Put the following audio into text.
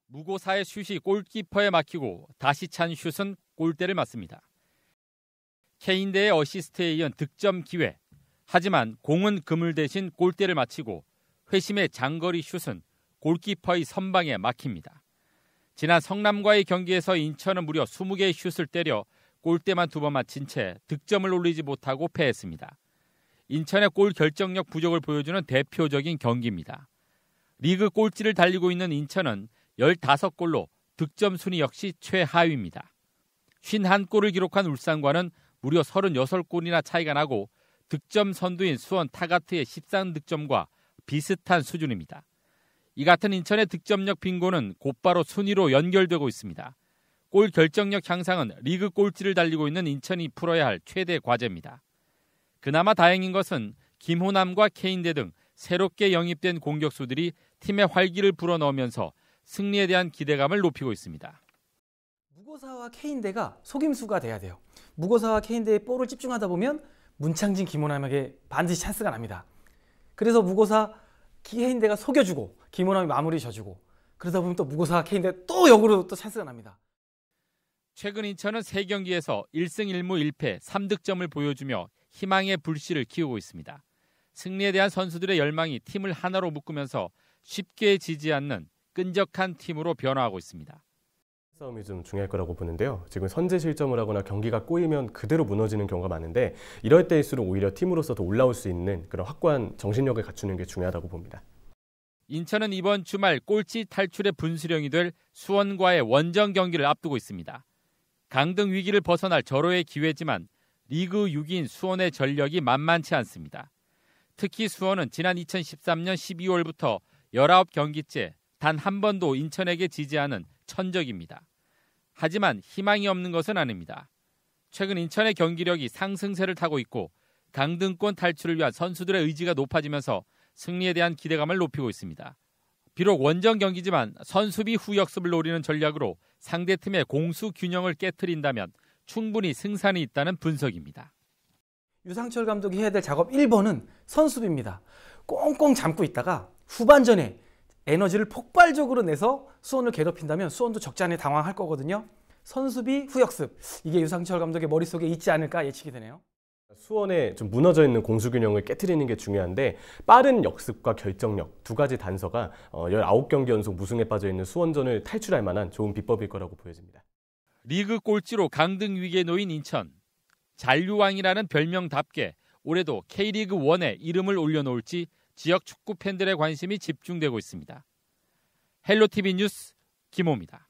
무고사의 슛이 골키퍼에 막히고 다시 찬 슛은 골대를 맞습니다. 케인대의 어시스트에 이은 득점 기회. 하지만 공은 그물 대신 골대를 맞히고 회심의 장거리 슛은 골키퍼의 선방에 막힙니다. 지난 성남과의 경기에서 인천은 무려 20개의 슛을 때려 골대만 2번 맞힌 채 득점을 올리지 못하고 패했습니다. 인천의 골 결정력 부족을 보여주는 대표적인 경기입니다. 리그 꼴찌를 달리고 있는 인천은 15골로 득점 순위 역시 최하위입니다. 51골을 기록한 울산과는 무려 36골이나 차이가 나고 득점 선두인 수원 타가트의 13득점과 비슷한 수준입니다. 이 같은 인천의 득점력 빈곤은 곧바로 순위로 연결되고 있습니다. 골 결정력 향상은 리그 꼴찌를 달리고 있는 인천이 풀어야 할 최대 과제입니다. 그나마 다행인 것은 김호남과 케인대 등 새롭게 영입된 공격수들이 팀의 활기를 불어넣으면서 승리에 대한 기대감을 높이고 있습니다. 무고사와 케인대가 속임수가 돼야 돼요. 무고사와 케인대의 볼을 집중하다 보면 문창진, 김호남에게 반드시 찬스가 납니다. 그래서 무고사, 케인대가 속여주고 김호남이 마무리 져주고 그러다 보면 또 무고사, 케인대 또 역으로 또 찬스가 납니다. 최근 인천은 3경기에서 1승 1무 1패 3득점을 보여주며 희망의 불씨를 키우고 있습니다. 승리에 대한 선수들의 열망이 팀을 하나로 묶으면서 쉽게 지지 않는 끈적한 팀으로 변화하고 있습니다. 싸움이 좀 중요할 거라고 보는데요. 지금 선제 실점을 하거나 경기가 꼬이면 그대로 무너지는 경우가 많은데 이럴 때일수록 오히려 팀으로서 더 올라올 수 있는 그런 확고한 정신력을 갖추는 게 중요하다고 봅니다. 인천은 이번 주말 꼴찌 탈출의 분수령이 될 수원과의 원정 경기를 앞두고 있습니다. 강등 위기를 벗어날 절호의 기회지만 리그 6위인 수원의 전력이 만만치 않습니다. 특히 수원은 지난 2013년 12월부터 19경기째 단 한 번도 인천에게 지지 않은 천적입니다. 하지만 희망이 없는 것은 아닙니다. 최근 인천의 경기력이 상승세를 타고 있고 강등권 탈출을 위한 선수들의 의지가 높아지면서 승리에 대한 기대감을 높이고 있습니다. 비록 원정 경기지만 선수비 후역습을 노리는 전략으로 상대팀의 공수 균형을 깨트린다면 충분히 승산이 있다는 분석입니다. 유상철 감독이 해야 될 작업 1번은 선수비입니다. 꽁꽁 잠고 있다가 후반전에 에너지를 폭발적으로 내서 수원을 괴롭힌다면 수원도 적잖이 당황할 거거든요. 선수비 후역습, 이게 유상철 감독의 머릿속에 있지 않을까 예측이 되네요. 수원에 좀 무너져 있는 공수 균형을 깨트리는 게 중요한데 빠른 역습과 결정력 두 가지 단서가 19경기 연속 무승에 빠져 있는 수원전을 탈출할 만한 좋은 비법일 거라고 보여집니다. 리그 꼴찌로 강등 위기에 놓인 인천. 잔류왕이라는 별명답게 올해도 K리그 1에 이름을 올려놓을지 지역 축구 팬들의 관심이 집중되고 있습니다. 헬로티비 뉴스 김호입니다.